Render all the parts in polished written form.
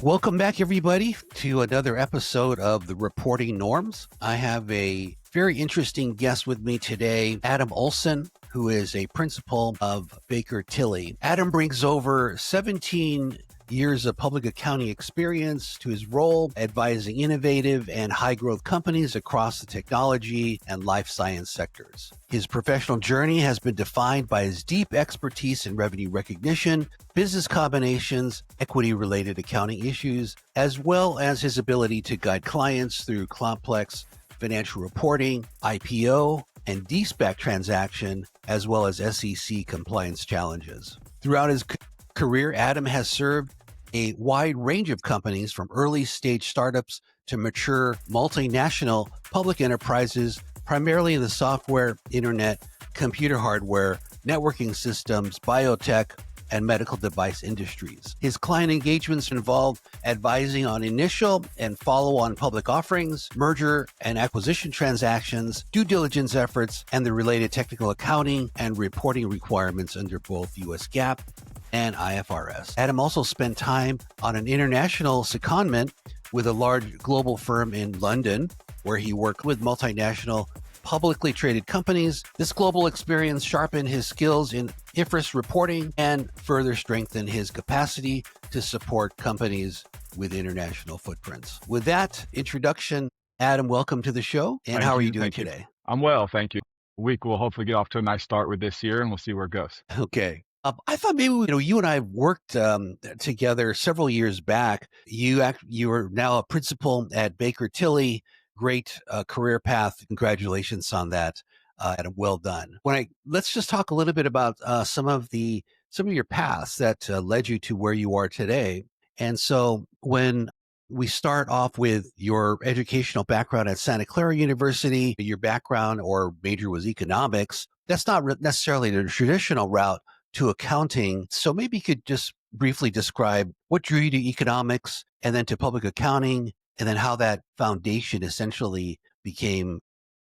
Welcome back, everybody, to another episode of the Reporting Norms. I have a very interesting guest with me today, Adam Olson, who is a principal of Bakertilly. Adam brings over 17 years of public accounting experience to his role advising innovative and high-growth companies across the technology and life science sectors. His professional journey has been defined by his deep expertise in revenue recognition, business combinations, equity-related accounting issues, as well as his ability to guide clients through complex financial reporting, IPO, and de-SPAC transaction, as well as SEC compliance challenges. Throughout his career, Adam has served a wide range of companies from early stage startups to mature multinational public enterprises, primarily in the software, internet, computer hardware, networking systems, biotech, and medical device industries. His client engagements involve advising on initial and follow-on public offerings, merger and acquisition transactions, due diligence efforts, and the related technical accounting and reporting requirements under both US GAAP and IFRS. Adam also spent time on an international secondment with a large global firm in London, where he worked with multinational publicly traded companies. This global experience sharpened his skills in IFRS reporting and further strengthened his capacity to support companies with international footprints. With that introduction, Adam, welcome to the show. And how are you doing today? I'm well, thank you. Week will hopefully get off to a nice start with this year, and we'll see where it goes. Okay. I thought maybe you and I worked together several years back. You are now a principal at Bakertilly. Great career path. Congratulations on that, Adam. Well done. Let's just talk a little bit about some of your paths that led you to where you are today. And so when we start off with your educational background at Santa Clara University, your background or major was economics. That's not necessarily the traditional route to accounting. So maybe you could just briefly describe what drew you to economics and then to public accounting, and then how that foundation essentially became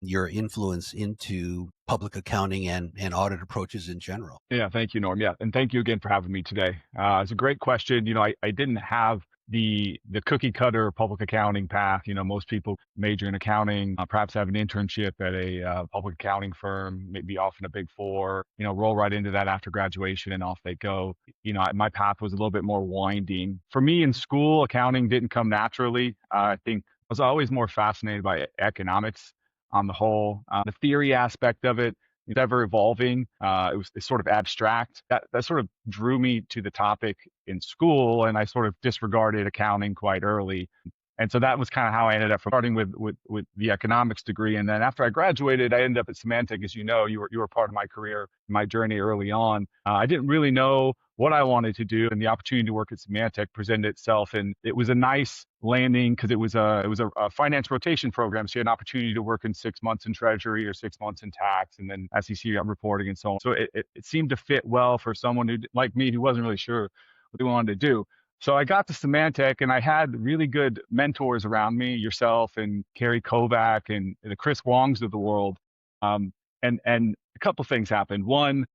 your influence into public accounting and audit approaches in general. Yeah, thank you, Norm. Yeah, and thank you again for having me today. It's a great question. I didn't have the cookie cutter public accounting path. Most people major in accounting, perhaps have an internship at a public accounting firm, maybe often a big four, roll right into that after graduation and off they go. My path was a little bit more winding. For me in school, accounting didn't come naturally. I think I was always more fascinated by economics on the whole. The theory aspect of it, it's ever evolving. It's sort of abstract. That sort of drew me to the topic in school, and I sort of disregarded accounting quite early. And so that was kind of how I ended up starting with the economics degree. And then after I graduated, I ended up at Symantec. As you know, you were part of my career, my journey early on. I didn't really know what I wanted to do, and the opportunity to work at Symantec presented itself. And it was a nice landing because it was a finance rotation program. So you had an opportunity to work in 6 months in treasury or 6 months in tax, and then SEC reporting and so on. So it seemed to fit well for someone who, like me, who wasn't really sure what they wanted to do. So I got to Symantec, and I had really good mentors around me, yourself and Kerry Kovac and the Chris Wongs of the world. And a couple things happened. One,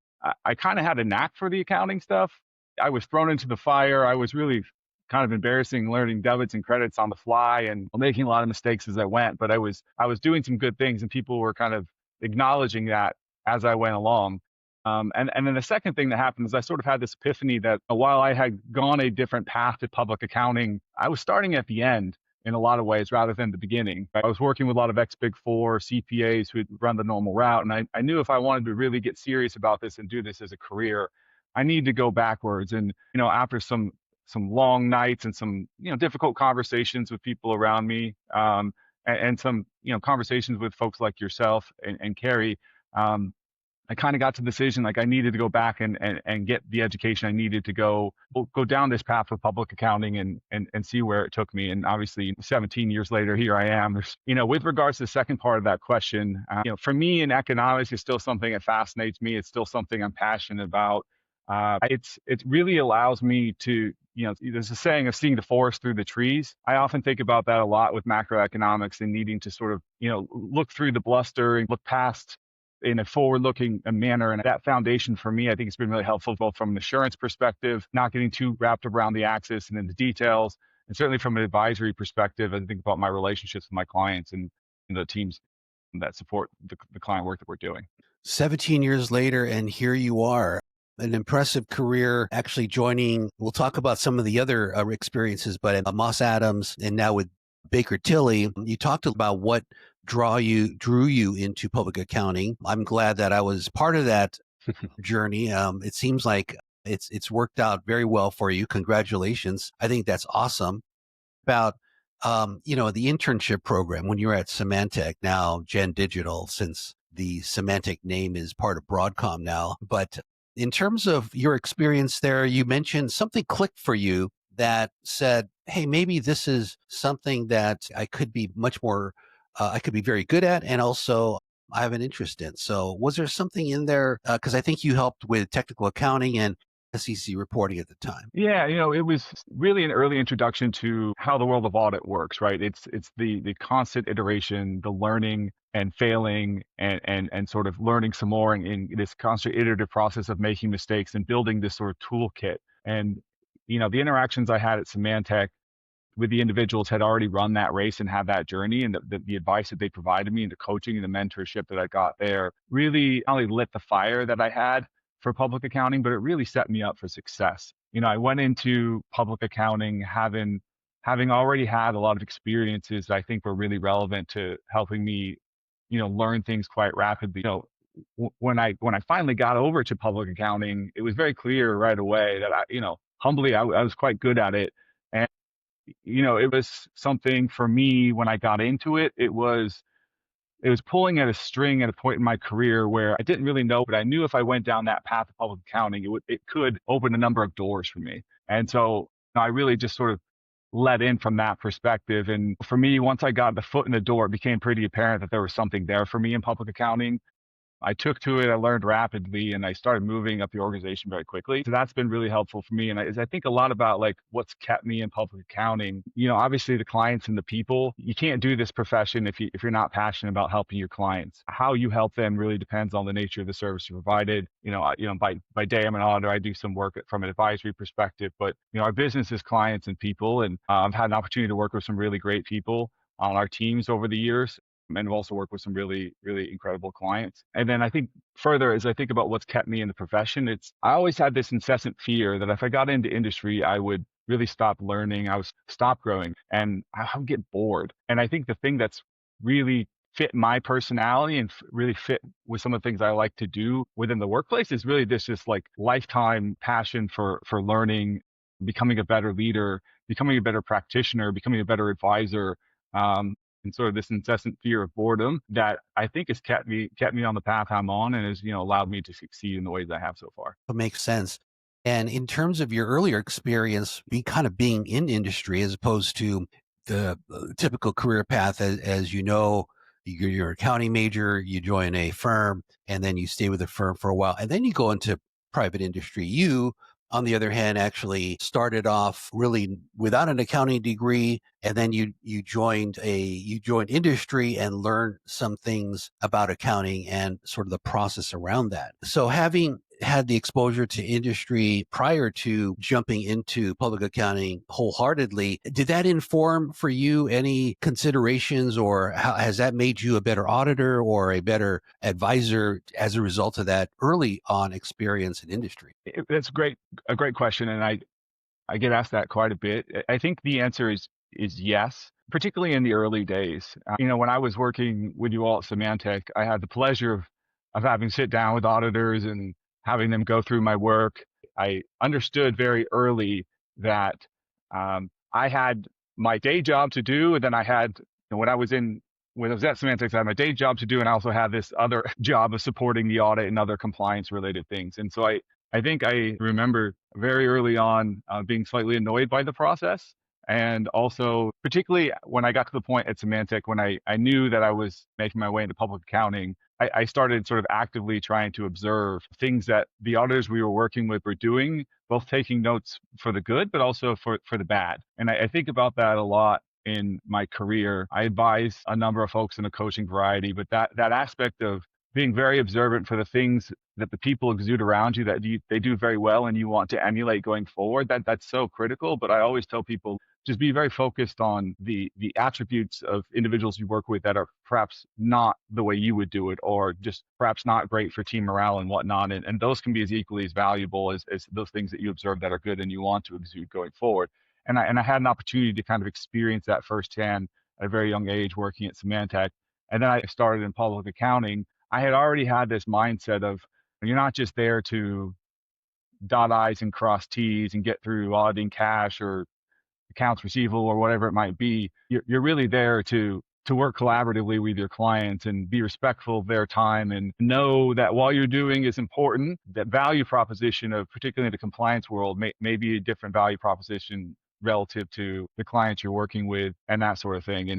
I kind of had a knack for the accounting stuff. I was thrown into the fire. I was really kind of embarrassing learning debits and credits on the fly and making a lot of mistakes as I went. But I was doing some good things, and people were kind of acknowledging that as I went along. And then the second thing that happened is I sort of had this epiphany that while I had gone a different path to public accounting, I was starting at the end in a lot of ways rather than the beginning. I was working with a lot of ex-Big Four CPAs who had run the normal route. And I knew if I wanted to really get serious about this and do this as a career, I needed to go backwards. And, after some long nights and some, difficult conversations with people around me, and some, conversations with folks like yourself and Kerry, I kind of got to the decision like I needed to go back and get the education I needed to go down this path of public accounting and see where it took me. And obviously 17 years later, here I am. With regards to the second part of that question, for me in economics, it's still something that fascinates me. It's still something I'm passionate about. It really allows me to, there's a saying of seeing the forest through the trees. I often think about that a lot with macroeconomics and needing to sort of, look through the bluster and look past in a forward-looking manner. And that foundation for me, I think it's been really helpful, both from an assurance perspective, not getting too wrapped around the axis and in the details, And certainly from an advisory perspective, I think about my relationships with my clients and the teams that support the client work that we're doing. 17 years later, and here you are. An impressive career, actually joining. We'll talk about some of the other experiences, but at Moss Adams and now with Baker Tilly, you talked about what drew you into public accounting. I'm glad that I was part of that journey. It seems like it's worked out very well for you. Congratulations. I think that's awesome. About the internship program when you were at Symantec, now Gen Digital, since the Symantec name is part of Broadcom now. But in terms of your experience there, you mentioned something clicked for you that said, hey, maybe this is something that I could be much more, I could be very good at, and also I have an interest in. So was there something in there? Because I think you helped with technical accounting and SEC reporting at the time. Yeah, it was really an early introduction to how the world of audit works, right? It's the constant iteration, the learning and failing and sort of learning some more in this constant iterative process of making mistakes and building this sort of toolkit. And the interactions I had at Symantec with the individuals had already run that race and had that journey, and the advice that they provided me and the coaching and the mentorship that I got there really not only lit the fire that I had for public accounting, but it really set me up for success. I went into public accounting having already had a lot of experiences that I think were really relevant to helping me, learn things quite rapidly. When I finally got over to public accounting, it was very clear right away that humbly, I was quite good at it. And it was something for me when I got into it. It was pulling at a string at a point in my career where I didn't really know, but I knew if I went down that path of public accounting, it could open a number of doors for me. And so I really just sort of let in from that perspective. And for me, once I got the foot in the door, it became pretty apparent that there was something there for me in public accounting. I took to it, I learned rapidly, and I started moving up the organization very quickly. So that's been really helpful for me. And I think a lot about like what's kept me in public accounting. Obviously the clients and the people. You can't do this profession if you're not passionate about helping your clients. How you help them really depends on the nature of the service you provided. By day I'm an auditor. I do some work from an advisory perspective, but our business is clients and people, and I've had an opportunity to work with some really great people on our teams over the years, and I've also worked with some really, really incredible clients. And then I think further, as I think about what's kept me in the profession, I always had this incessant fear that if I got into industry, I would really stop learning, I would stop growing, and I would get bored. And I think the thing that's really fit my personality and really fit with some of the things I like to do within the workplace is really this just like lifetime passion for learning, becoming a better leader, becoming a better practitioner, becoming a better advisor. And sort of this incessant fear of boredom that I think has kept me on the path I'm on, and has allowed me to succeed in the ways I have so far. That makes sense. And in terms of your earlier experience, being in industry as opposed to the typical career path, as you know, you're an accounting major, you join a firm, and then you stay with the firm for a while, and then you go into private industry. You, on the other hand, actually started off really without an accounting degree, and then you joined industry and learned some things about accounting and sort of the process around that. So having had the exposure to industry prior to jumping into public accounting wholeheartedly, did that inform for you any considerations, or has that made you a better auditor or a better advisor as a result of that early on experience in industry? That's a great question, and I get asked that quite a bit. I think the answer is yes, particularly in the early days. When I was working with you all at Symantec, I had the pleasure of having sit down with auditors and having them go through my work. I understood very early that I had my day job to do, and then I had when I was at Symantec, I had my day job to do, and I also had this other job of supporting the audit and other compliance related things. And so I think I remember very early on being slightly annoyed by the process. And also, particularly when I got to the point at Symantec, when I knew that I was making my way into public accounting, I started sort of actively trying to observe things that the auditors we were working with were doing, both taking notes for the good, but also for the bad. And I think about that a lot in my career. I advise a number of folks in a coaching variety, but that aspect of being very observant for the things that the people exude around you, that they do very well and you want to emulate going forward, that's so critical. But I always tell people, just be very focused on the attributes of individuals you work with that are perhaps not the way you would do it, or just perhaps not great for team morale and whatnot. And those can be as equally as valuable as those things that you observe that are good and you want to exude going forward. And I had an opportunity to kind of experience that firsthand at a very young age working at Symantec. And then I started in public accounting. I had already had this mindset of, you're not just there to dot I's and cross T's and get through auditing cash or accounts receivable or whatever it might be. You're really there to work collaboratively with your clients and be respectful of their time, and know that while you're doing is important, that value proposition of, particularly in the compliance world, may be a different value proposition relative to the clients you're working with and that sort of thing.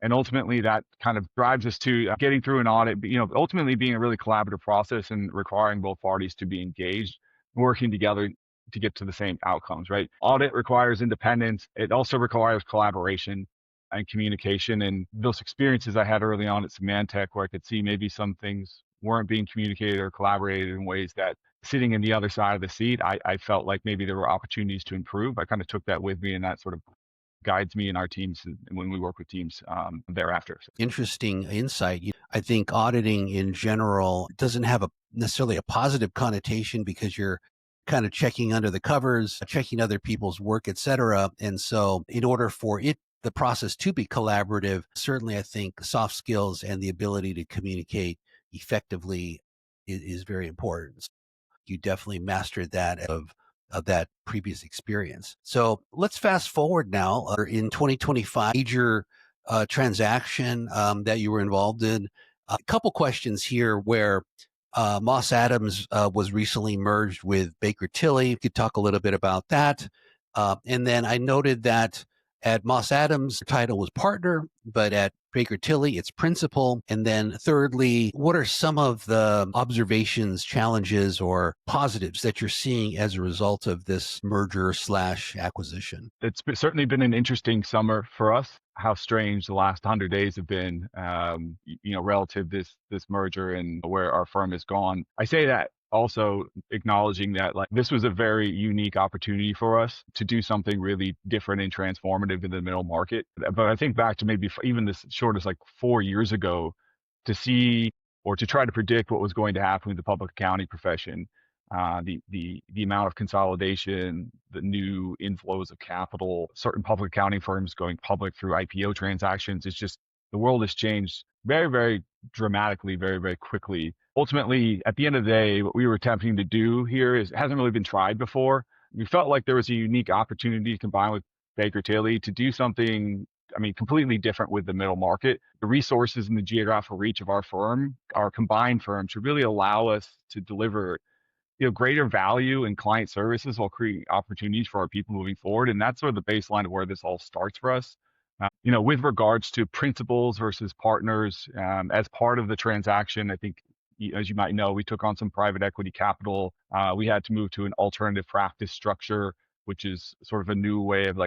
And ultimately that kind of drives us to getting through an audit, ultimately being a really collaborative process and requiring both parties to be engaged, working together to get to the same outcomes, right? Audit requires independence. It also requires collaboration and communication. And those experiences I had early on at Symantec, where I could see maybe some things weren't being communicated or collaborated in ways that, sitting in the other side of the seat, I felt like maybe there were opportunities to improve. I kind of took that with me, and that sort of guides me in our teams when we work with teams thereafter. Interesting insight. I think auditing in general doesn't have necessarily a positive connotation, because you're kind of checking under the covers, checking other people's work, et cetera. And so in order for the process to be collaborative, certainly I think soft skills and the ability to communicate effectively is very important. You definitely mastered that of that previous experience. So let's fast forward now. In 2025, major transaction that you were involved in. A couple questions here where Moss Adams was recently merged with Bakertilly. You could talk a little bit about that. And then I noted that at Moss Adams, the title was partner, but at Bakertilly, it's principal. And then thirdly, what are some of the observations, challenges, or positives that you're seeing as a result of this merger / acquisition? It's certainly been an interesting summer for us. How strange the last 100 days have been, relative to this merger and where our firm has gone. I say that also acknowledging that, like, this was a very unique opportunity for us to do something really different and transformative in the middle market. But I think back to maybe even as short as like 4 years ago, to see or to try to predict what was going to happen with the public accounting profession, the amount of consolidation, the new inflows of capital, certain public accounting firms going public through IPO transactions. It's just, the world has changed very, very dramatically, very, very quickly. Ultimately, at the end of the day, what we were attempting to do here hasn't really been tried before. We felt like there was a unique opportunity combined with Bakertilly to do something, completely different with the middle market. The resources and the geographical reach of our firm, our combined firm, should really allow us to deliver greater value in client services while creating opportunities for our people moving forward. And that's sort of the baseline of where this all starts for us. With regards to principals versus partners, as part of the transaction, I think, as you might know, we took on some private equity capital. We had to move to an alternative practice structure, which is sort of a new way of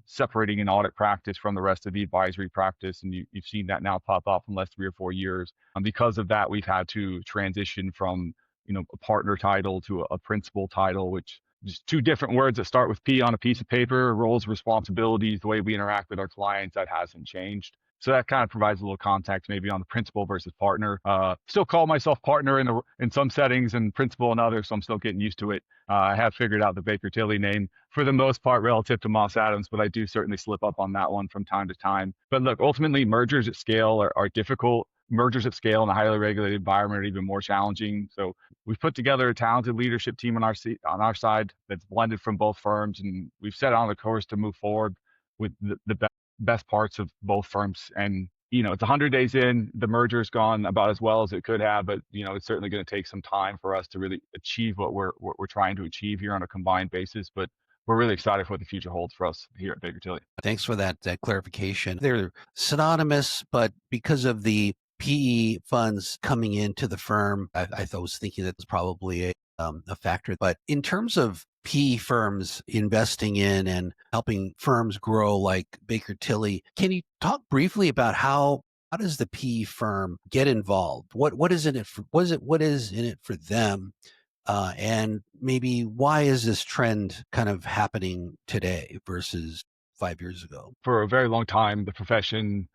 separating an audit practice from the rest of the advisory practice. And you've seen that now pop up in the last 3 or 4 years. Because of that, we've had to transition from a partner title to a principal title, which is two different words that start with P on a piece of paper. Roles, responsibilities, the way we interact with our clients, that hasn't changed. So that kind of provides a little context maybe on the principal versus partner. Still call myself partner in some settings and principal in others, so I'm still getting used to it. I have figured out the Bakertilly name for the most part relative to Moss Adams, but I do certainly slip up on that one from time to time. But look, ultimately, mergers at scale are difficult. Mergers at scale in a highly regulated environment are even more challenging. So we've put together a talented leadership team on our side that's blended from both firms, and we've set on the course to move forward with the best parts of both firms. And it's 100 days in, the merger's gone about as well as it could have, but it's certainly going to take some time for us to really achieve what we're trying to achieve here on a combined basis. But we're really excited for what the future holds for us here at Bakertilly. Thanks for that clarification. They're synonymous, but because of the PE funds coming into the firm, I was thinking that was probably a factor. But in terms of PE firms investing in and helping firms grow like Bakertilly, can you talk briefly about how how does the PE firm get involved? What is in it for, what is in it for them? And maybe why is this trend kind of happening today versus 5 years ago? For a very long time, the profession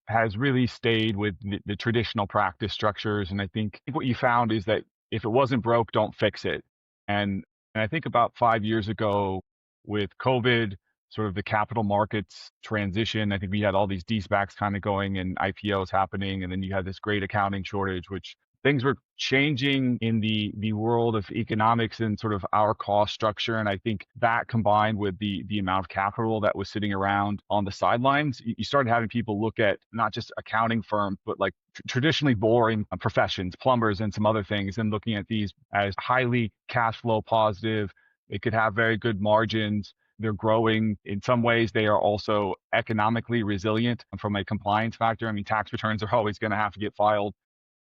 has really stayed with the traditional practice structures. And I think what you found is that if it wasn't broke, don't fix it. And I think about 5 years ago with COVID, sort of the capital markets transition, I think we had all these de-SPACs kind of going and IPOs happening. And then you had this great accounting shortage, which things were changing in the world of economics and sort of our cost structure. And I think that combined with the amount of capital that was sitting around on the sidelines, you started having people look at not just accounting firms, but like traditionally boring professions, plumbers and some other things, and looking at these as highly cash flow positive. It could have very good margins. They're growing. In some ways, they are also economically resilient from a compliance factor. I mean, tax returns are always going to have to get filed.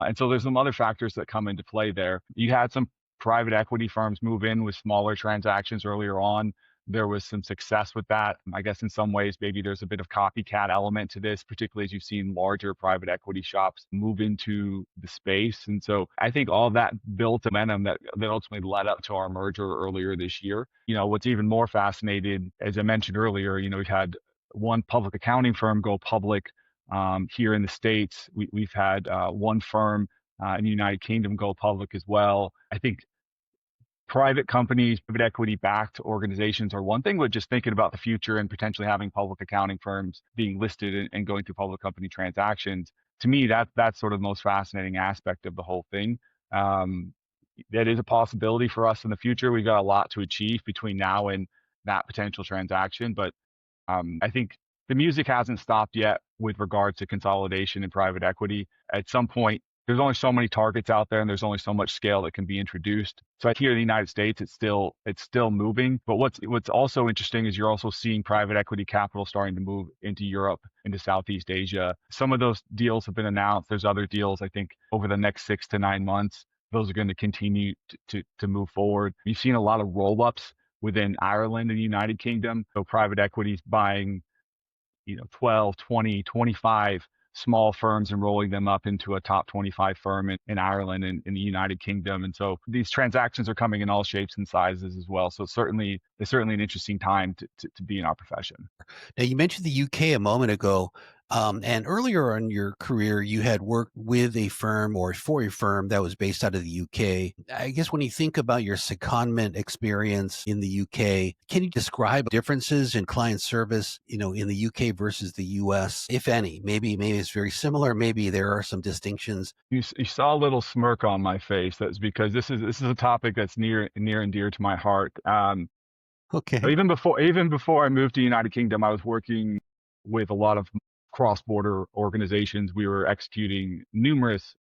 And so there's some other factors that come into play there. You had some private equity firms move in with smaller transactions earlier on. There was some success with that. I guess in some ways, maybe there's a bit of copycat element to this, particularly as you've seen larger private equity shops move into the space. And so I think all that built momentum that ultimately led up to our merger earlier this year. What's even more fascinating, as I mentioned earlier, we've had one public accounting firm go public here in the States. We've had one firm in the United Kingdom go public as well. I think private companies, private equity backed organizations are one thing, but just thinking about the future and potentially having public accounting firms being listed and going through public company transactions, to me, that's sort of the most fascinating aspect of the whole thing. That is a possibility for us in the future. We've got a lot to achieve between now and that potential transaction, but I think the music hasn't stopped yet with regards to consolidation in private equity. At some point, there's only so many targets out there, and there's only so much scale that can be introduced. So here in the United States, it's still moving. But what's also interesting is you're also seeing private equity capital starting to move into Europe, into Southeast Asia. Some of those deals have been announced. There's other deals, I think, over the next 6 to 9 months. Those are going to continue to move forward. You've seen a lot of roll-ups within Ireland and the United Kingdom. So private equities buying 12, 20, 25 small firms and rolling them up into a top 25 firm in Ireland and in the United Kingdom. And so these transactions are coming in all shapes and sizes as well. So it's certainly an interesting time to be in our profession. Now, you mentioned the UK a moment ago, and earlier in your career, you had worked with a firm or for a firm that was based out of the UK. I guess when you think about your secondment experience in the UK, can you describe differences in client service, in the UK versus the US, if any? Maybe it's very similar. Maybe there are some distinctions. You saw a little smirk on my face. That's because this is a topic that's near and dear to my heart. Okay. Even before I moved to the United Kingdom, I was working with a lot of cross-border organizations. We were executing numerous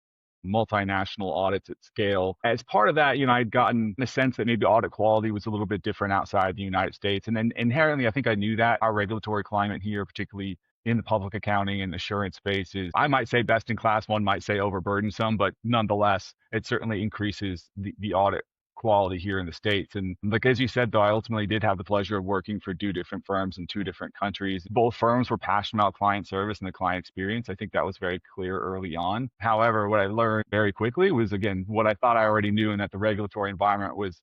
multinational audits at scale. As part of that, I'd gotten a sense that maybe audit quality was a little bit different outside the United States. And then inherently, I think I knew that our regulatory climate here, particularly in the public accounting and assurance space, is, I might say, best in class. One might say overburdensome, but nonetheless, it certainly increases the audit quality here in the States. And like, as you said, though, I ultimately did have the pleasure of working for 2 different firms in 2 different countries. Both firms were passionate about client service and the client experience. I think that was very clear early on. However, what I learned very quickly was, again, what I thought I already knew, and that the regulatory environment was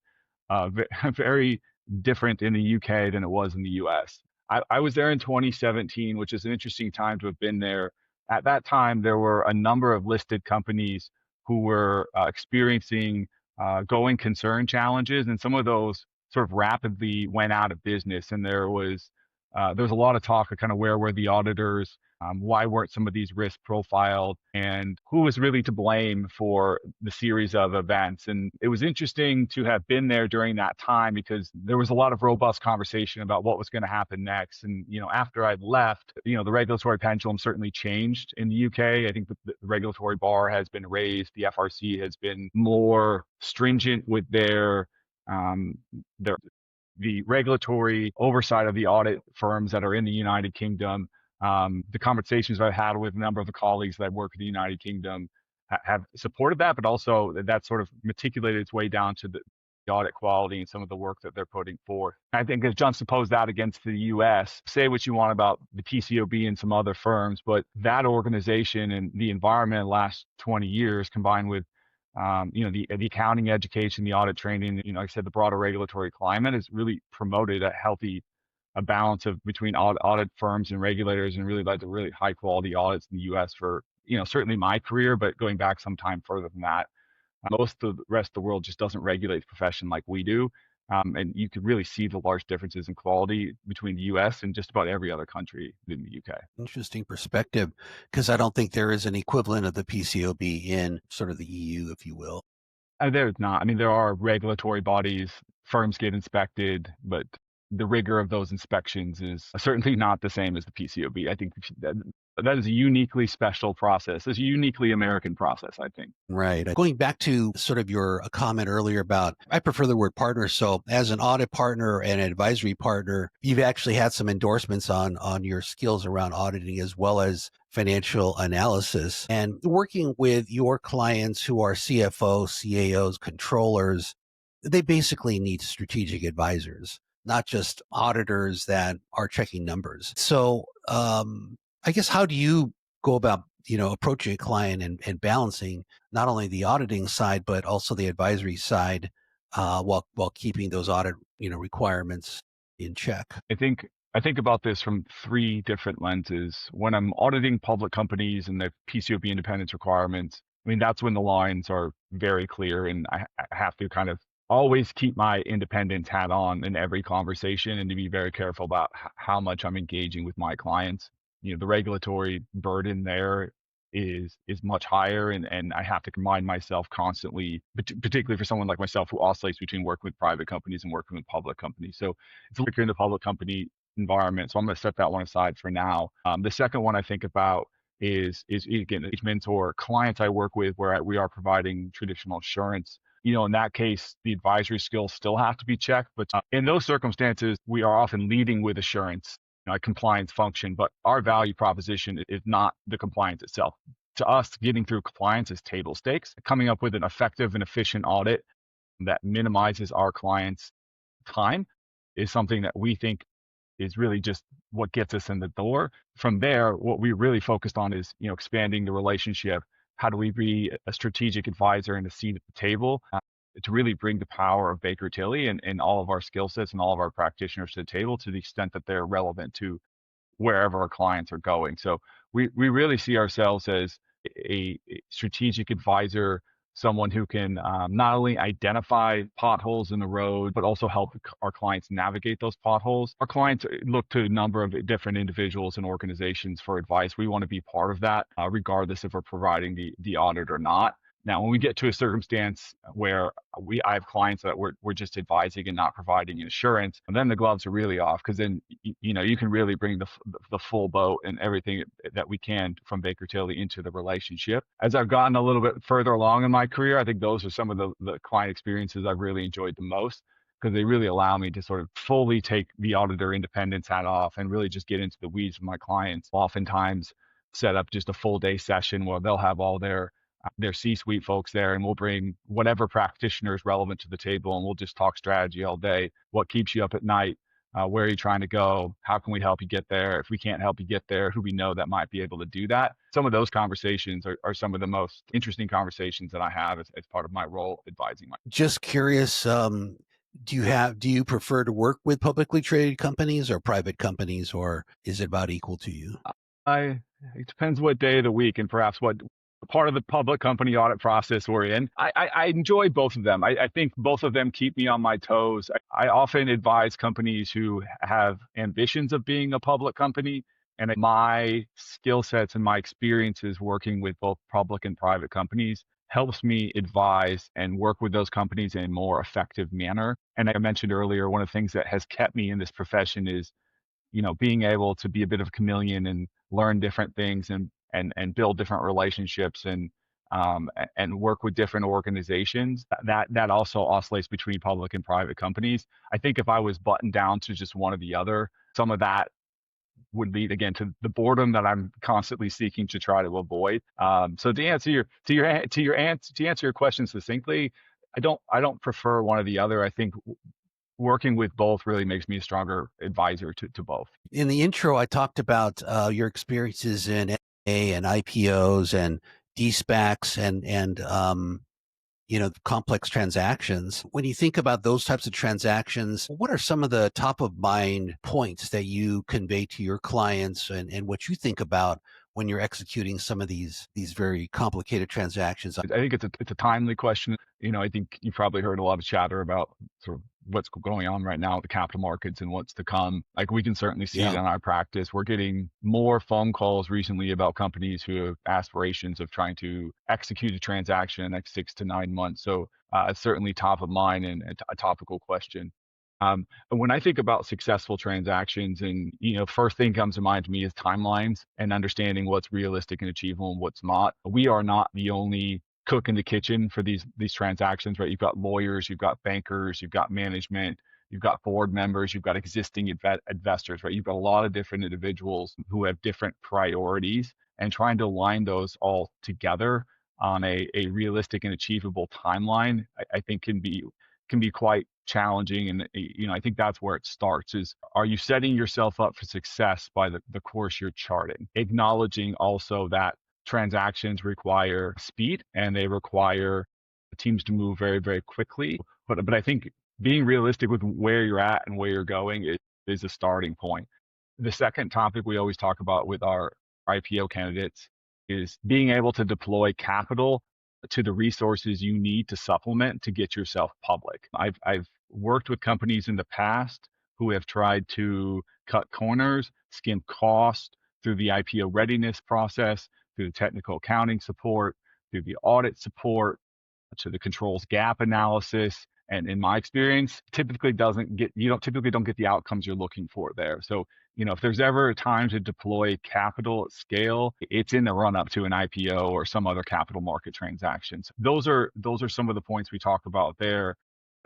very different in the UK than it was in the US. I was there in 2017, which is an interesting time to have been there. At that time, there were a number of listed companies who were experiencing going concern challenges, and some of those sort of rapidly went out of business. And there was a lot of talk of kind of where were the auditors, why weren't some of these risks profiled, and who was really to blame for the series of events. And it was interesting to have been there during that time because there was a lot of robust conversation about what was going to happen next. And after I left, the regulatory pendulum certainly changed in the UK. I think the regulatory bar has been raised. The FRC has been more stringent with their the regulatory oversight of the audit firms that are in the United Kingdom. The conversations I've had with a number of the colleagues that work in the United Kingdom have supported that, but also that sort of matriculated its way down to the audit quality and some of the work that they're putting forth. I think if juxtapose that against the US, say what you want about the PCOB and some other firms, but that organization and the environment in the last 20 years combined with the accounting education, the audit training, like I said, the broader regulatory climate has really promoted a balance of between audit firms and regulators and really led to really high quality audits in the US for, certainly my career, but going back some time further than that. Most of the rest of the world just doesn't regulate the profession like we do. And you could really see the large differences in quality between the US and just about every other country in the UK. Interesting perspective, because I don't think there is an equivalent of the PCOB in sort of the EU, if you will. There's not. I mean, there are regulatory bodies, firms get inspected, but the rigor of those inspections is certainly not the same as the PCOB. I think that is a uniquely special process. It's a uniquely American process, I think. Right. Going back to sort of your comment earlier about, I prefer the word partner. So as an audit partner and an advisory partner, you've actually had some endorsements on your skills around auditing as well as financial analysis, and working with your clients who are CFOs, CAOs, controllers. They basically need strategic advisors, not just auditors that are checking numbers. So, I guess, how do you go about, approaching a client and balancing not only the auditing side, but also the advisory side, while keeping those audit, requirements in check? I think about this from three different lenses. When I'm auditing public companies and the PCOB independence requirements, I mean, that's when the lines are very clear, and I have to kind of always keep my independence hat on in every conversation and to be very careful about how much I'm engaging with my clients. The regulatory burden there is much higher, and I have to remind myself constantly, particularly for someone like myself who oscillates between working with private companies and working with public companies. So it's like you're in the public company environment. So I'm going to set that one aside for now. The second one I think about is again engagements or clients I work with where we are providing traditional assurance. In that case, the advisory skills still have to be checked, but in those circumstances, we are often leading with assurance, a compliance function, but our value proposition is not the compliance itself. To us, getting through compliance is table stakes. Coming up with an effective and efficient audit that minimizes our clients' time is something that we think is really just what gets us in the door. From there, what we really focused on is, expanding the relationship. How do we be a strategic advisor and a seat at the table to really bring the power of Bakertilly and all of our skill sets and all of our practitioners to the table to the extent that they're relevant to wherever our clients are going. So we really see ourselves as a strategic advisor, someone who can not only identify potholes in the road, but also help our clients navigate those potholes. Our clients look to a number of different individuals and organizations for advice. We want to be part of that, regardless if we're providing the audit or not. Now, when we get to a circumstance where I have clients that we're just advising and not providing insurance, and then the gloves are really off, because then you can really bring the full boat and everything that we can from Bakertilly into the relationship. As I've gotten a little bit further along in my career, I think those are some of the client experiences I've really enjoyed the most, because they really allow me to sort of fully take the auditor independence hat off and really just get into the weeds with my clients. Oftentimes set up just a full day session where they'll have all their C-suite folks there, and we'll bring whatever practitioner is relevant to the table, and we'll just talk strategy all day. What keeps you up at night? Where are you trying to go? How can we help you get there? If we can't help you get there, who we know that might be able to do that? Some of those conversations are some of the most interesting conversations that I have as part of my role advising. Just curious, do you prefer to work with publicly traded companies or private companies, or is it about equal to you? It depends what day of the week and perhaps what part of the public company audit process we're in. I enjoy both of them. I think both of them keep me on my toes. I often advise companies who have ambitions of being a public company, and my skill sets and my experiences working with both public and private companies helps me advise and work with those companies in a more effective manner. And I mentioned earlier, one of the things that has kept me in this profession is being able to be a bit of a chameleon and learn different things and build different relationships and work with different organizations. That also oscillates between public and private companies. I think if I was buttoned down to just one or the other, some of that would lead again to the boredom that I'm constantly seeking to try to avoid. So to answer your question succinctly, I don't prefer one or the other. I think working with both really makes me a stronger advisor to both. In the intro, I talked about your experiences in M&A and IPOs and D-SPACs and complex transactions. When you think about those types of transactions, what are some of the top of mind points that you convey to your clients and what you think about when you're executing some of these very complicated transactions? I think it's a timely question. I think you've probably heard a lot of chatter about sort of what's going on right now with the capital markets and what's to come. Like we can certainly see it Yeah. in our practice. We're getting more phone calls recently about companies who have aspirations of trying to execute a transaction in the next 6 to 9 months. So it's certainly top of mind and a topical question. But when I think about successful transactions, and first thing comes to mind to me is timelines and understanding what's realistic and achievable and what's not. We are not the only cook in the kitchen for these transactions, right? You've got lawyers, you've got bankers, you've got management, you've got board members, you've got existing investors, right? You've got a lot of different individuals who have different priorities, and trying to align those all together on a realistic and achievable timeline, I think can be quite challenging. And I think that's where it starts: is, are you setting yourself up for success by the course you're charting, acknowledging also that transactions require speed and they require teams to move very, very quickly. But I think being realistic with where you're at and where you're going is a starting point. The second topic we always talk about with our IPO candidates is being able to deploy capital to the resources you need to supplement to get yourself public. I've worked with companies in the past who have tried to cut corners, skim cost through the IPO readiness process, through the technical accounting support, through the audit support, to the controls gap analysis. And in my experience, typically don't get the outcomes you're looking for there. So, if there's ever a time to deploy capital at scale, it's in the run up to an IPO or some other capital market transactions. Those are some of the points we talk about there.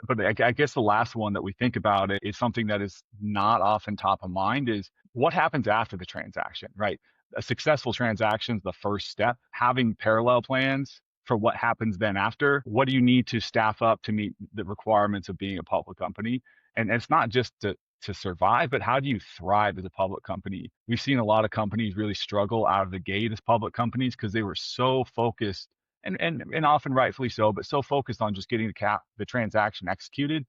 But I guess the last one that we think about it is something that is not often top of mind: is what happens after the transaction, right? A successful transaction is the first step. Having parallel plans for what happens then after. What do you need to staff up to meet the requirements of being a public company? And it's not just to survive, but how do you thrive as a public company? We've seen a lot of companies really struggle out of the gate as public companies because they were so focused, and often rightfully so, but so focused on just getting the transaction executed,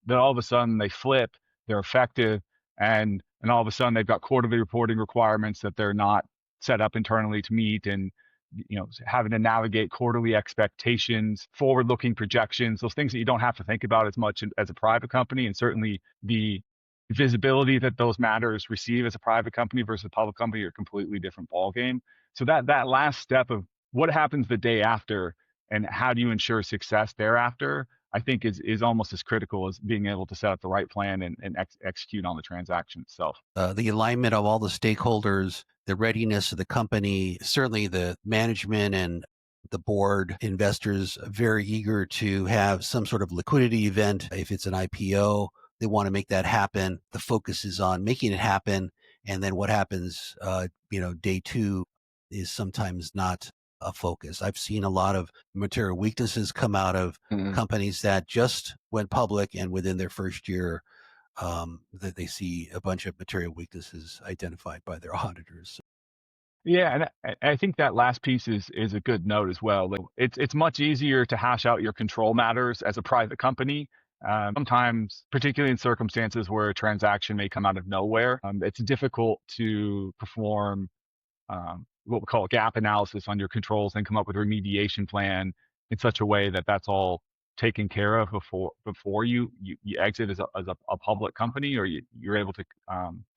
that all of a sudden they flip, they're effective, and all of a sudden they've got quarterly reporting requirements that they're not set up internally to meet, and having to navigate quarterly expectations, forward-looking projections, those things that you don't have to think about as much as a private company, and certainly the visibility that those matters receive as a private company versus a public company are a completely different ballgame. So that last step of what happens the day after and how do you ensure success thereafter, I think is almost as critical as being able to set up the right plan and execute on the transaction itself. The alignment of all the stakeholders, the readiness of the company, certainly the management and the board, investors very eager to have some sort of liquidity event. If it's an IPO, they want to make that happen. The focus is on making it happen. And then what happens, day two is sometimes not a focus. I've seen a lot of material weaknesses come out of companies that just went public, and within their first year, that they see a bunch of material weaknesses identified by their auditors. Yeah, and I think that last piece is a good note as well. Like, it's much easier to hash out your control matters as a private company. Sometimes, particularly in circumstances where a transaction may come out of nowhere, it's difficult to perform what we call a gap analysis on your controls and come up with a remediation plan in such a way that that's all taken care of before you exit as a public company, or you're able to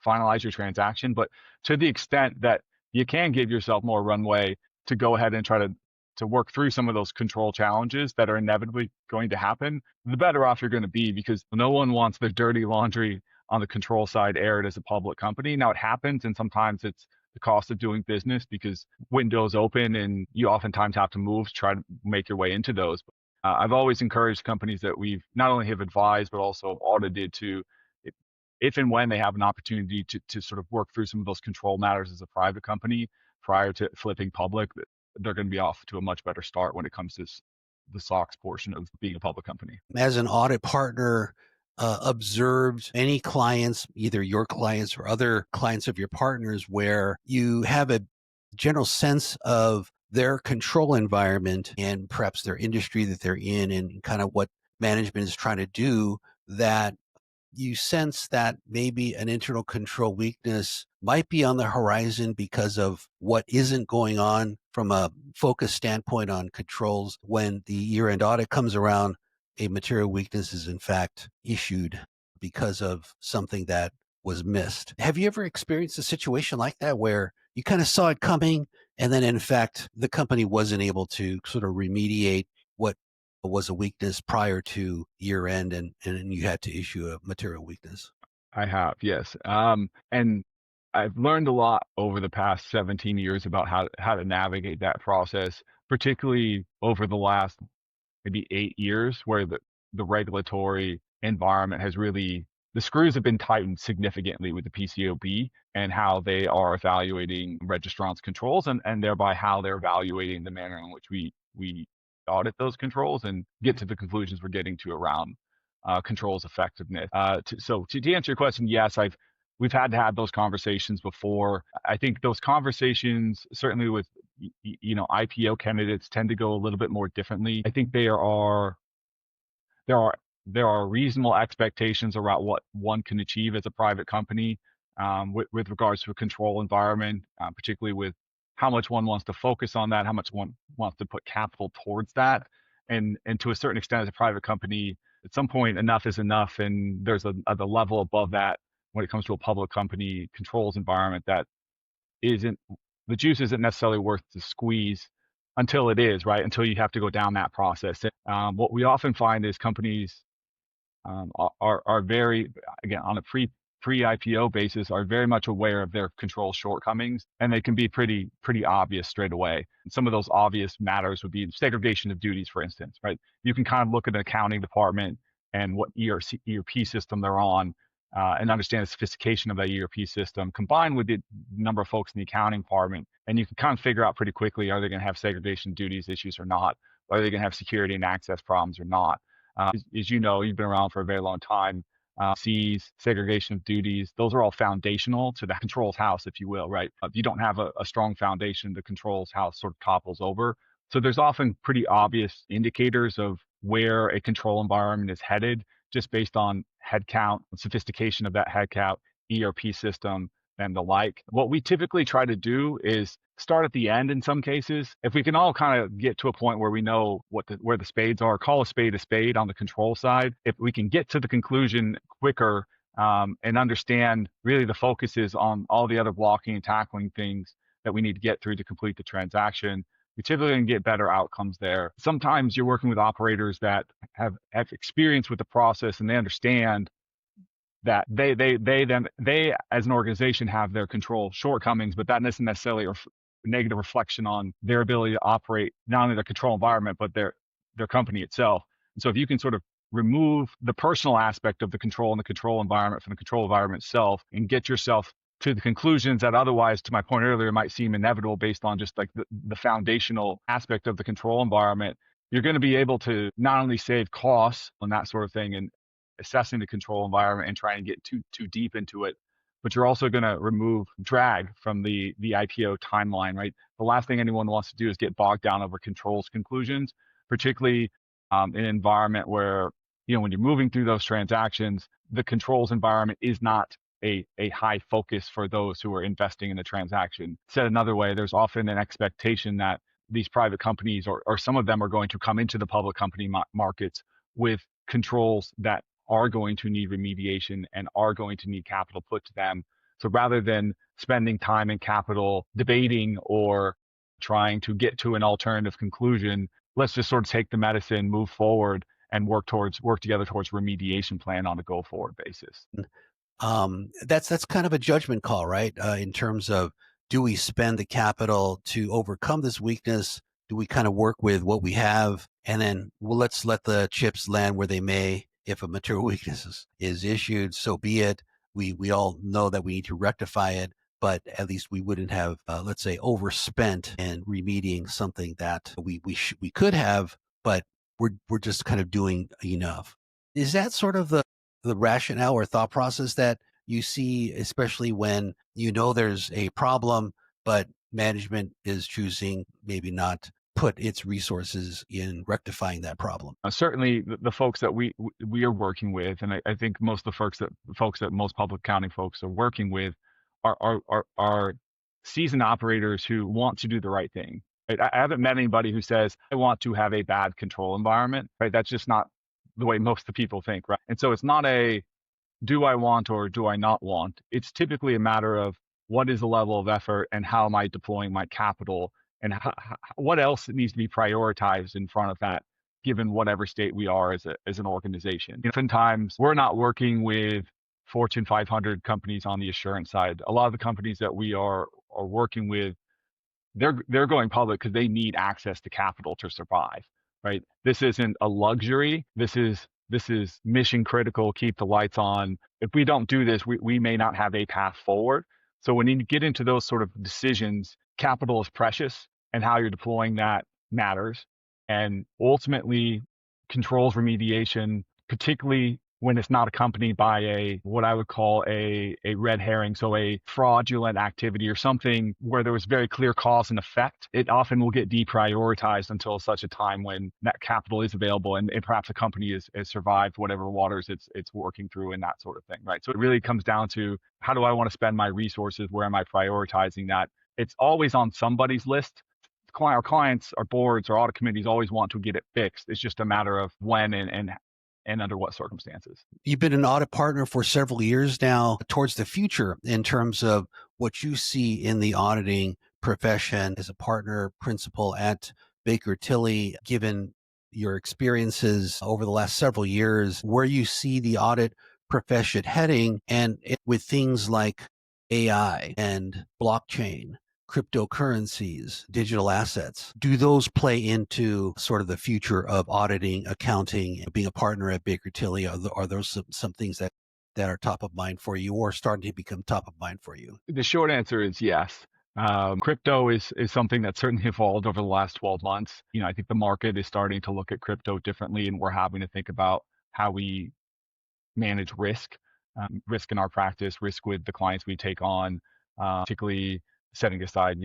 finalize your transaction. But to the extent that you can give yourself more runway to go ahead and try to work through some of those control challenges that are inevitably going to happen, the better off you're going to be, because no one wants their dirty laundry on the control side aired as a public company. Now it happens, and sometimes it's the cost of doing business because windows open and you oftentimes have to move to try to make your way into those. I've always encouraged companies that we've not only have advised but also audited to, if and when they have an opportunity to sort of work through some of those control matters as a private company prior to flipping public, they're going to be off to a much better start when it comes to the SOX portion of being a public company. As an audit partner, observed any clients, either your clients or other clients of your partners, where you have a general sense of their control environment and perhaps their industry that they're in and kind of what management is trying to do, that you sense that maybe an internal control weakness might be on the horizon because of what isn't going on from a focus standpoint on controls. When the year-end audit comes around, a material weakness is in fact issued because of something that was missed. Have you ever experienced a situation like that where you kind of saw it coming and then in fact the company wasn't able to sort of remediate what was a weakness prior to year end and you had to issue a material weakness? I have, yes. And I've learned a lot over the past 17 years about how to navigate that process, particularly over the last maybe 8 years, where the regulatory environment has really, the screws have been tightened significantly with the PCOB and how they are evaluating registrants' controls, and thereby how they're evaluating the manner in which we audit those controls and get to the conclusions we're getting to around controls effectiveness. To answer your question, yes, we've had to have those conversations before. I think those conversations, certainly with IPO candidates, tend to go a little bit more differently. I think there are there are reasonable expectations around what one can achieve as a private company, with regards to a control environment, particularly with how much one wants to focus on that, how much one wants to put capital towards that, and to a certain extent, as a private company, at some point, enough is enough, and there's the level above that when it comes to a public company controls environment that isn't the juice isn't necessarily worth the squeeze until it is, right? Until you have to go down that process. What we often find is companies are very, again, on a pre-IPO basis, are very much aware of their control shortcomings, and they can be pretty obvious straight away. And some of those obvious matters would be segregation of duties, for instance, right? You can kind of look at an accounting department and what ERP system they're on, and understand the sophistication of that ERP system, combined with the number of folks in the accounting department, and you can kind of figure out pretty quickly, are they going to have segregation of duties issues or not? Are they going to have security and access problems or not? As you know, you've been around for a very long time. C's, segregation of duties, those are all foundational to the controls house, if you will, right? If you don't have a strong foundation, the controls house sort of topples over. So there's often pretty obvious indicators of where a control environment is headed, just based on headcount, sophistication of that headcount, ERP system, and the like. What we typically try to do is start at the end in some cases. If we can all kind of get to a point where we know where the spades are, call a spade on the control side. If we can get to the conclusion quicker, and understand really the focus is on all the other blocking and tackling things that we need to get through to complete the transaction, we typically can get better outcomes there. Sometimes you're working with operators that have experience with the process, and they understand that they as an organization have their control shortcomings, but that isn't necessarily a negative reflection on their ability to operate not only their control environment, but their company itself. And so if you can sort of remove the personal aspect of the control and the control environment from the control environment itself, and get yourself to the conclusions that otherwise, to my point earlier, might seem inevitable based on just like the foundational aspect of the control environment, you're going to be able to not only save costs and that sort of thing and assessing the control environment and trying to get too deep into it, but you're also going to remove drag from the IPO timeline, right? The last thing anyone wants to do is get bogged down over controls conclusions, particularly in an environment where, when you're moving through those transactions, the controls environment is not a high focus for those who are investing in the transaction. Said another way, there's often an expectation that these private companies, or some of them, are going to come into the public company markets with controls that are going to need remediation and are going to need capital put to them. So rather than spending time and capital debating or trying to get to an alternative conclusion, let's just sort of take the medicine, move forward, and work together towards remediation plan on a go forward basis. That's kind of a judgment call, right? In terms of, do we spend the capital to overcome this weakness? Do we kind of work with what we have, and then, well, let's let the chips land where they may? If a material weakness is issued, so be it. We all know that we need to rectify it, but at least we wouldn't have, let's say, overspent and remediating something that we could have, but we're just kind of doing enough. Is that sort of the rationale or thought process that you see, especially when you know there's a problem, but management is choosing maybe not put its resources in rectifying that problem? Certainly, the folks that we are working with, and I think most of the folks that most public accounting folks are working with, are seasoned operators who want to do the right thing. Right? I haven't met anybody who says I want to have a bad control environment. Right? That's just not the way most of the people think. Right? And so it's not a do I want or do I not want? It's typically a matter of what is the level of effort and how am I deploying my capital and what else needs to be prioritized in front of that, given whatever state we are as an organization. Oftentimes, we're not working with Fortune 500 companies on the assurance side. A lot of the companies that we are working with, they're going public because they need access to capital to survive, right? This isn't a luxury. This is mission critical. Keep the lights on. If we don't do this, we may not have a path forward. So when you get into those sort of decisions, capital is precious, and how you're deploying that matters. And ultimately, controls remediation, particularly when it's not accompanied by a what I would call a red herring, so a fraudulent activity or something where there was very clear cause and effect, it often will get deprioritized until such a time when that capital is available and perhaps a company has survived whatever waters it's working through and that sort of thing, right? So it really comes down to how do I want to spend my resources? Where am I prioritizing that? It's always on somebody's list. Our clients, our boards, our audit committees always want to get it fixed. It's just a matter of when and under what circumstances. You've been an audit partner for several years now. Towards the future, in terms of what you see in the auditing profession as a partner principal at Baker Tilly, given your experiences over the last several years, where you see the audit profession heading, and with things like AI and blockchain, cryptocurrencies, digital assets, do those play into sort of the future of auditing, accounting, and being a partner at Baker Tilly? Are those some things that are top of mind for you or starting to become top of mind for you? The short answer is yes. Crypto is something that's certainly evolved over the last 12 months. I think the market is starting to look at crypto differently, and we're having to think about how we manage risk in our practice, risk with the clients we take on, particularly setting aside,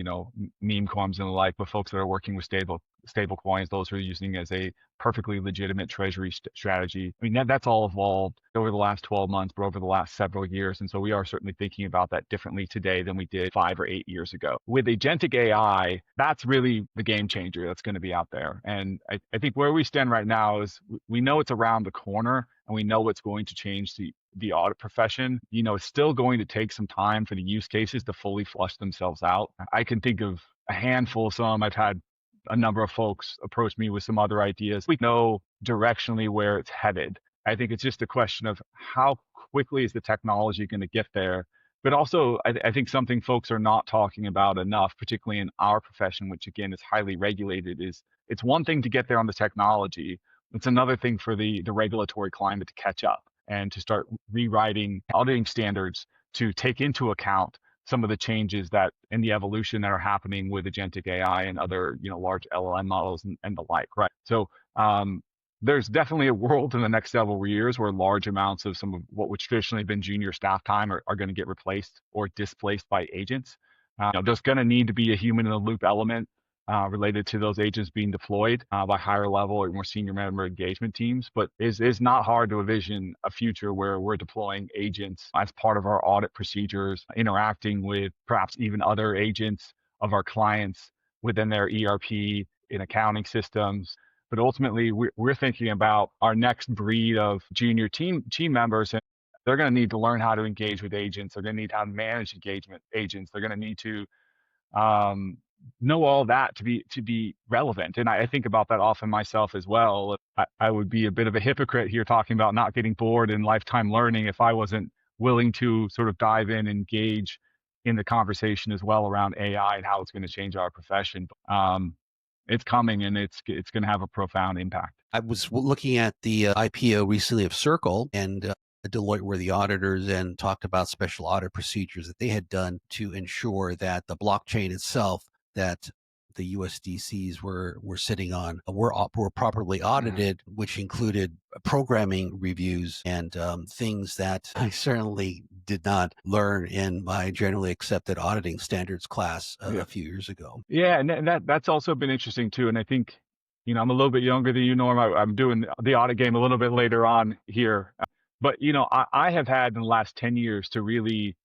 meme coins and the like, but folks that are working with stable coins, those who are using as a perfectly legitimate treasury strategy. I mean, that's all evolved over the last 12 months, but over the last several years. And so we are certainly thinking about that differently today than we did 5 or 8 years ago. With agentic AI, that's really the game changer that's going to be out there. And I think where we stand right now is we know it's around the corner and we know it's going to change the audit profession. It's still going to take some time for the use cases to fully flush themselves out. I can think of a handful of some. I've had a number of folks approach me with some other ideas. We know directionally where it's headed. I think it's just a question of how quickly is the technology going to get there. But also, I think something folks are not talking about enough, particularly in our profession, which again is highly regulated, is it's one thing to get there on the technology. It's another thing for the regulatory climate to catch up and to start rewriting auditing standards to take into account some of the changes that in the evolution that are happening with agentic AI and other, large LLM models and the like, right? So there's definitely a world in the next several years where large amounts of some of what would traditionally have been junior staff time are going to get replaced or displaced by agents. There's going to need to be a human in the loop element related to those agents being deployed by higher level or more senior member engagement teams. But it's not hard to envision a future where we're deploying agents as part of our audit procedures, interacting with perhaps even other agents of our clients within their ERP in accounting systems. But ultimately, we're thinking about our next breed of junior team members, and they're going to need to learn how to engage with agents. They're going to need how to manage engagement agents. They're going to need to know all that to be relevant. And I think about that often myself as well. I would be a bit of a hypocrite here talking about not getting bored and lifetime learning if I wasn't willing to sort of dive in, engage in the conversation as well around AI and how it's going to change our profession. It's coming and it's going to have a profound impact. I was looking at the IPO recently of Circle, and Deloitte were the auditors and talked about special audit procedures that they had done to ensure that the blockchain itself that the USDCs were sitting on were properly audited, which included programming reviews and things that I certainly did not learn in my generally accepted auditing standards class Yeah. a few years ago. Yeah, and that's also been interesting too. And I think, I'm a little bit younger than you, Norm. I'm doing the audit game a little bit later on here. But, I have had in the last 10 years to really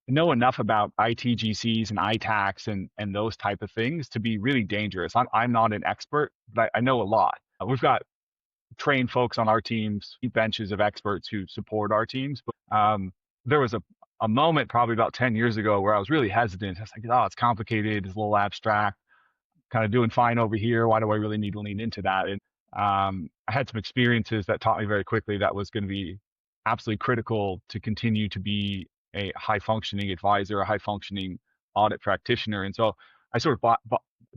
know enough about ITGCs and ITACs and those type of things to be really dangerous. I'm not an expert, but I know a lot. We've got trained folks on our teams, benches of experts who support our teams. But there was a moment probably about 10 years ago where I was really hesitant. I was like, oh, it's complicated, it's a little abstract, kind of doing fine over here. Why do I really need to lean into that? And I had some experiences that taught me very quickly that was going to be absolutely critical to continue to be a high functioning advisor, a high functioning audit practitioner. And so I sort of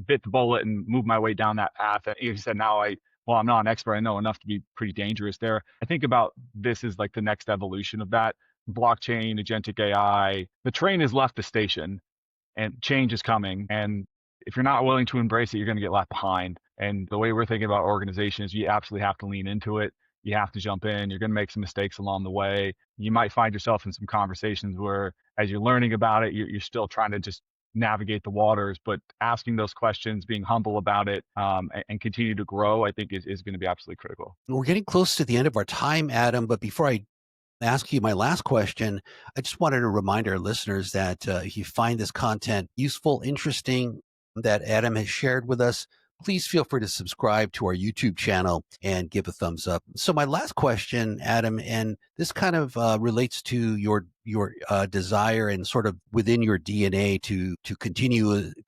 bit the bullet and moved my way down that path. And you said, well, I'm not an expert. I know enough to be pretty dangerous there. I think about this as like the next evolution of that. Blockchain, agentic AI, the train has left the station and change is coming. And if you're not willing to embrace it, you're going to get left behind. And the way we're thinking about organizations, you absolutely have to lean into it. You have to jump in. You're going to make some mistakes along the way. You might find yourself in some conversations where, as you're learning about it, you're still trying to just navigate the waters, but asking those questions, being humble about it, and continue to grow, I think is going to be absolutely critical. We're getting close to the end of our time, Adam, but before I ask you my last question, I just wanted to remind our listeners that if you find this content useful, interesting, that Adam has shared with us, please feel free to subscribe to our YouTube channel and give a thumbs up. So my last question, Adam, and this kind of relates to your desire and sort of within your DNA to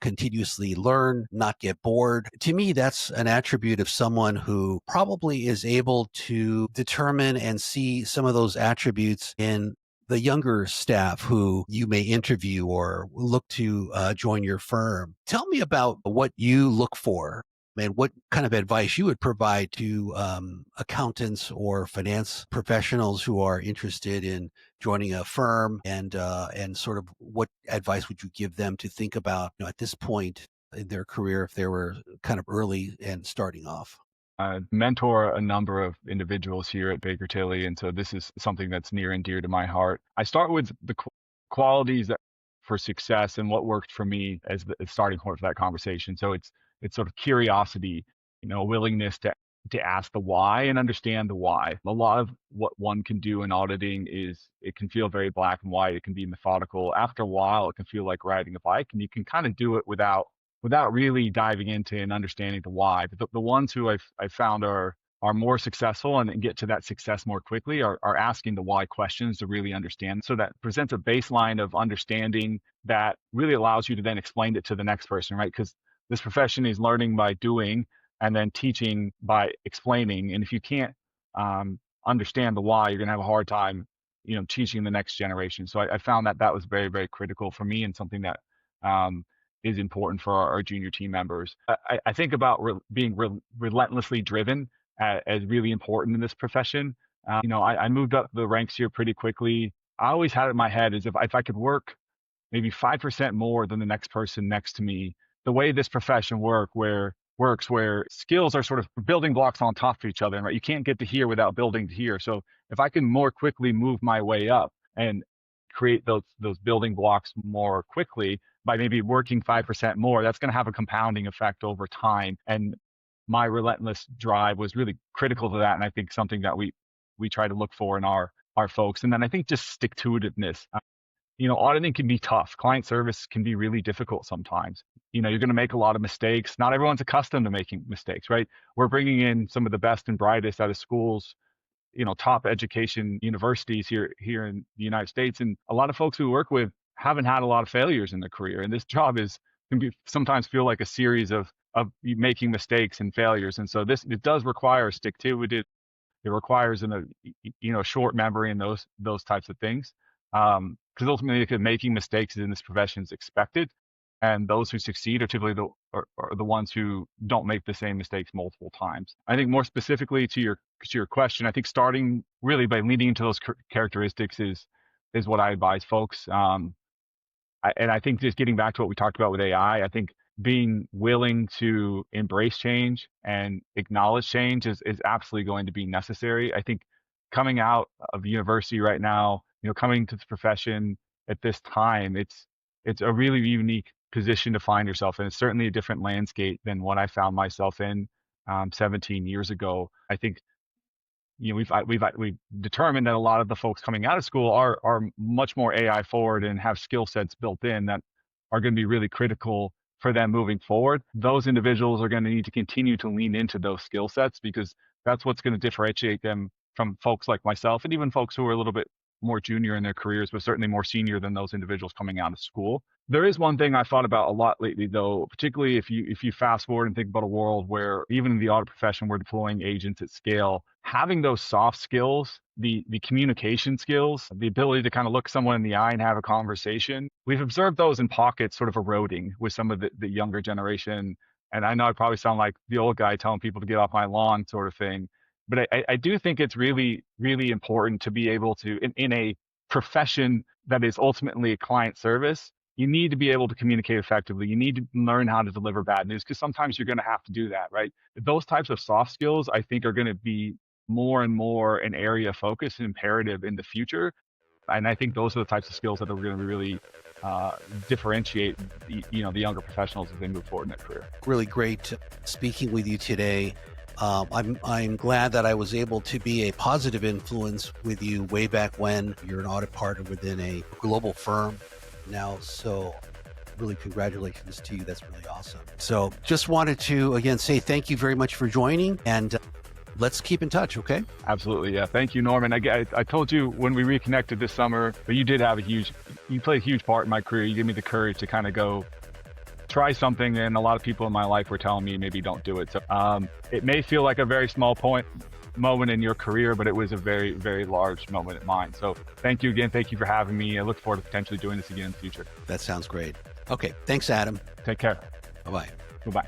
continuously learn, not get bored. To me, that's an attribute of someone who probably is able to determine and see some of those attributes in the younger staff who you may interview or look to join your firm. Tell me about what you look for and what kind of advice you would provide to accountants or finance professionals who are interested in joining a firm, and sort of what advice would you give them to think about at this point in their career if they were kind of early and starting off? Mentor a number of individuals here at Bakertilly, and so this is something that's near and dear to my heart. I start with the qualities that for success and what worked for me as the starting point for that conversation. So it's sort of curiosity, willingness to ask the why and understand the why. A lot of what one can do in auditing is it can feel very black and white. It can be methodical. After a while, it can feel like riding a bike, and you can kind of do it without really diving into and understanding the why. But the ones who I've found are more successful and get to that success more quickly are asking the why questions to really understand. So that presents a baseline of understanding that really allows you to then explain it to the next person, right? Because this profession is learning by doing and then teaching by explaining. And if you can't understand the why, you're going to have a hard time, teaching the next generation. So I found that was very, very critical for me and something that is important for our junior team members. I think about being relentlessly driven as really important in this profession. I moved up the ranks here pretty quickly. I always had it in my head as if I could work maybe 5% more than the next person next to me, the way this profession works where skills are sort of building blocks on top of each other, right? You can't get to here without building to here. So if I can more quickly move my way up and create those building blocks more quickly by maybe working 5% more, that's going to have a compounding effect over time. And my relentless drive was really critical to that. And I think something that we try to look for in our folks. And then I think just stick-to-itiveness. Auditing can be tough. Client service can be really difficult sometimes. You're going to make a lot of mistakes. Not everyone's accustomed to making mistakes, right? We're bringing in some of the best and brightest out of schools, top education universities here in the United States. And a lot of folks we work with haven't had a lot of failures in their career. And this job can sometimes feel like a series of making mistakes and failures. And so it does require stick-to-it. It requires short memory and those types of things. Because ultimately, making mistakes in this profession is expected, and those who succeed are typically the ones who don't make the same mistakes multiple times. I think more specifically to your question, I think starting really by leaning into those characteristics is what I advise folks. And I think just getting back to what we talked about with AI, I think being willing to embrace change and acknowledge change is absolutely going to be necessary. I think coming out of university right now, coming to this profession at this time, it's a really unique position to find yourself in. It's certainly a different landscape than what I found myself in 17 years ago. I think we've determined that a lot of the folks coming out of school are much more AI forward and have skill sets built in that are going to be really critical for them moving forward. Those individuals are going to need to continue to lean into those skill sets because that's what's going to differentiate them from folks like myself and even folks who are a little bit more junior in their careers, but certainly more senior than those individuals coming out of school. There is one thing I thought about a lot lately, though, particularly if you fast forward and think about a world where even in the audit profession, we're deploying agents at scale, having those soft skills, the communication skills, the ability to kind of look someone in the eye and have a conversation, we've observed those in pockets sort of eroding with some of the younger generation. And I know I probably sound like the old guy telling people to get off my lawn sort of thing. But I do think it's really, really important to be able to, in a profession that is ultimately a client service, you need to be able to communicate effectively. You need to learn how to deliver bad news because sometimes you're going to have to do that, right? Those types of soft skills, I think, are going to be more and more an area of focus and imperative in the future. And I think those are the types of skills that are going to really differentiate the younger professionals as they move forward in their career. Really great speaking with you today. I'm glad that I was able to be a positive influence with you way back when. You're an audit partner within a global firm now, so really congratulations to you. That's really awesome. So just wanted to again say thank you very much for joining, and let's keep in touch, okay? Absolutely, yeah. Thank you, Norman. I told you when we reconnected this summer, but you did have you played a huge part in my career. You gave me the courage to kind of go try something, and a lot of people in my life were telling me maybe don't do it. So it may feel like a very small moment in your career, but it was a very, very large moment in mine. So thank you again. Thank you for having me. I look forward to potentially doing this again in the future. That sounds great. Okay. Thanks, Adam. Take care. Bye-bye. Bye-bye.